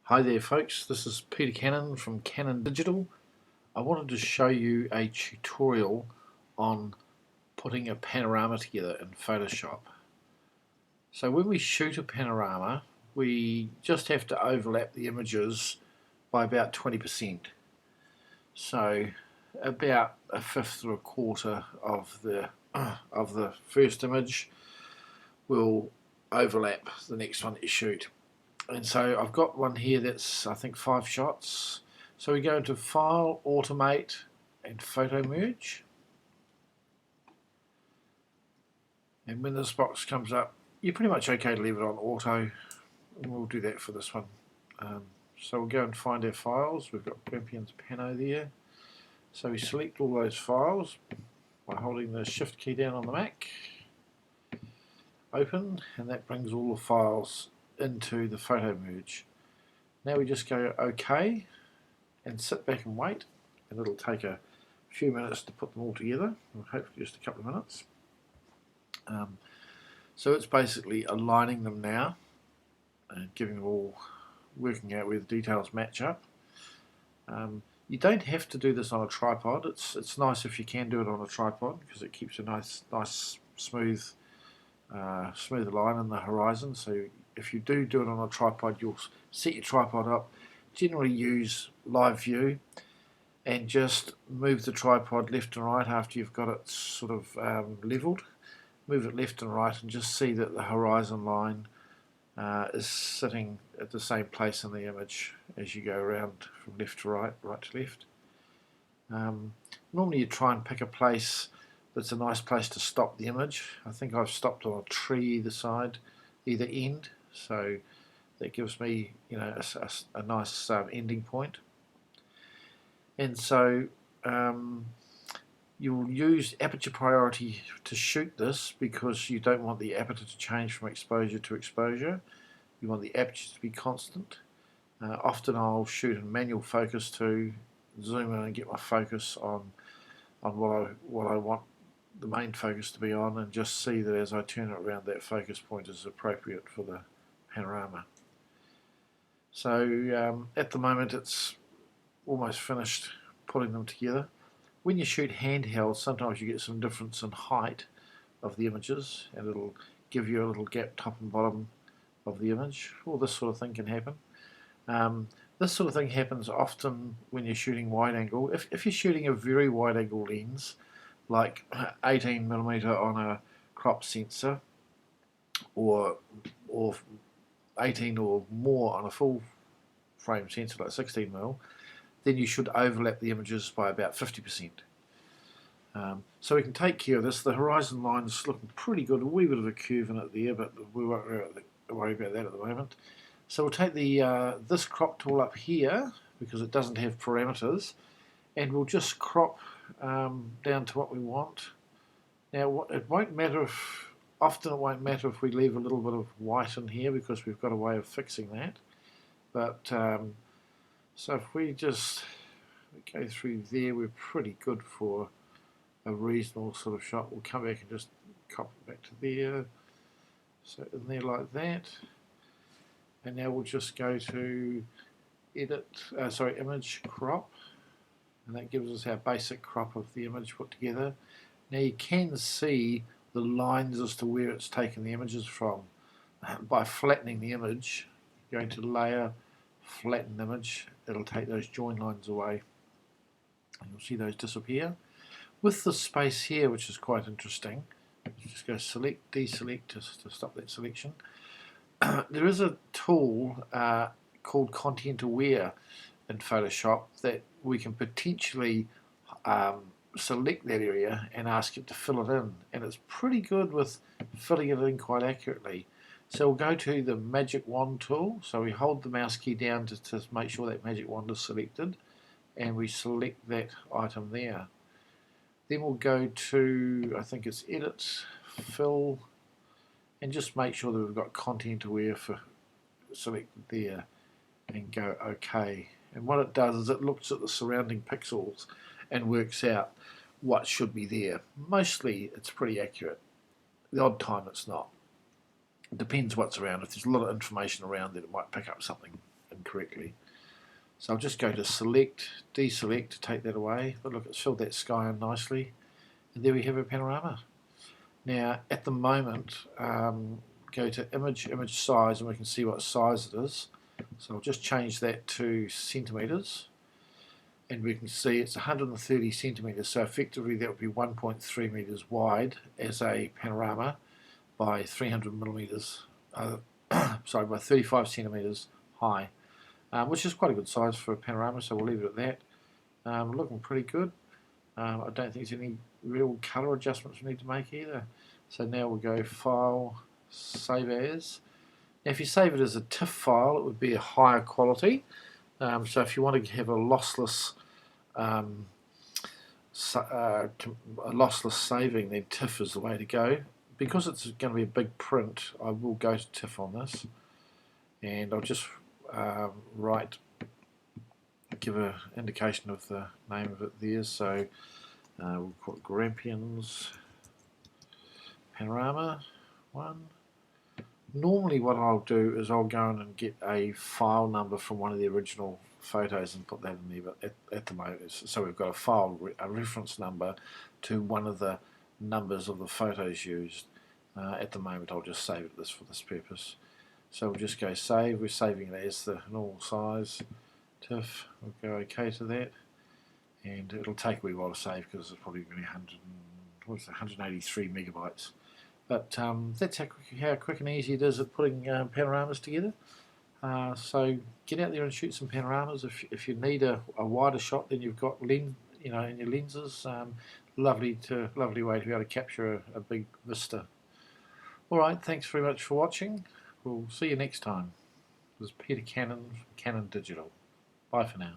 Hi there folks, this is Peter Cannon from Cannon Digital. I wanted to show you a tutorial on putting a panorama together in Photoshop. So when we shoot a panorama, we just have to overlap the images by about 20%. So about a fifth or a quarter of the first image will overlap the next one that you shoot. And so I've got one here that's I think 5 shots. So we go into File, Automate and Photo Merge. And when this box comes up, you're pretty much okay to leave it on auto. And we'll do that for this one. So we'll go and find our files. We've got Grampians Pano there. So we select all those files by holding the Shift key down on the Mac. Open, and that brings all the files into the Photo Merge. Now we just go OK and sit back and wait, and it'll take a few minutes to put them all together, or hopefully just a couple of minutes. So it's basically aligning them now and giving them all, working out where the details match up. You don't have to do this on a tripod. It's nice if you can do it on a tripod because it keeps a nice smooth line in the horizon. So if you do it on a tripod, you'll set your tripod up. Generally use live view and just move the tripod left and right after you've got it sort of leveled. Move it left and right and just see that the horizon line is sitting at the same place in the image as you go around from left to right, right to left. Normally you try and pick a place that's a nice place to stop the image. I think I've stopped on a tree either end, so that gives me, a nice ending point. And so you'll use aperture priority to shoot this because you don't want the aperture to change from exposure to exposure. You want the aperture to be constant. Often I'll shoot in manual focus to zoom in and get my focus on what I want the main focus to be on, and just see that as I turn it around, that focus point is appropriate for the panorama. So at the moment it's almost finished putting them together. When you shoot handheld, sometimes you get some difference in height of the images, and it'll give you a little gap top and bottom of the image. All this sort of thing can happen. This sort of thing happens often when you're shooting wide angle. If you're shooting a very wide angle lens, like 18mm on a crop sensor, or 18 or more on a full frame sensor like 16mm, then you should overlap the images by about 50%. So we can take care of this. The horizon line is looking pretty good, a wee bit of a curve in it there, but we won't worry about that at the moment. So we'll take the this crop tool up here, because it doesn't have parameters, and we'll just crop down to what we want. Now it won't matter often it won't matter if we leave a little bit of white in here, because we've got a way of fixing that. But so if we just go through there, we're pretty good for a reasonable sort of shot. We'll come back and just crop it back to there. So in there like that. And now we'll just go to image crop, and that gives us our basic crop of the image put together. Now you can see the lines as to where it's taken the images from by flattening the image. Going to layer, flatten image, it'll take those join lines away, and you'll see those disappear. With the space here, which is quite interesting, just go select, deselect to stop that selection. There is a tool called Content Aware in Photoshop that we can potentially select that area and ask it to fill it in, and it's pretty good with filling it in quite accurately. So we'll go to the magic wand tool, so we hold the mouse key down to make sure that magic wand is selected, and we select that item there. Then we'll go to, I think it's Edit, Fill, and just make sure that we've got Content Aware selected there, and go OK. And what it does is it looks at the surrounding pixels and works out what should be there. Mostly it's pretty accurate. The odd time it's not. It depends what's around. If there's a lot of information around, then it might pick up something correctly. So I'll just go to select, deselect to take that away. But look, it's filled that sky in nicely. And there we have a panorama. Now, at the moment, go to image size, and we can see what size it is. So I'll just change that to centimetres. And we can see it's 130 centimetres. So effectively that would be 1.3 metres wide as a panorama by 300 millimetres, sorry, by 35 centimetres high. Which is quite a good size for a panorama, so we'll leave it at that. Looking pretty good. I don't think there's any real colour adjustments we need to make either. So now we'll go File, Save As. Now if you save it as a TIFF file, it would be a higher quality. So if you want to have a lossless saving, then TIFF is the way to go. Because it's going to be a big print, I will go to TIFF on this, and I'll just give an indication of the name of it there. So we'll call it Grampians Panorama 1. Normally what I'll do is I'll go in and get a file number from one of the original photos and put that in there, but at the moment, so we've got a reference number to one of the numbers of the photos used. At the moment I'll just save it for this purpose. So we'll just go save. We're saving it as the normal size TIFF. We'll go OK to that, and it'll take a wee while to save because it's probably going to be 183 megabytes. But that's how quick and easy it is at putting panoramas together. So get out there and shoot some panoramas. If you need a wider shot than you've got in your lenses, lovely way to be able to capture a big vista. All right, thanks very much for watching. We'll see you next time. This is Peter Cannon from Canon Digital. Bye for now.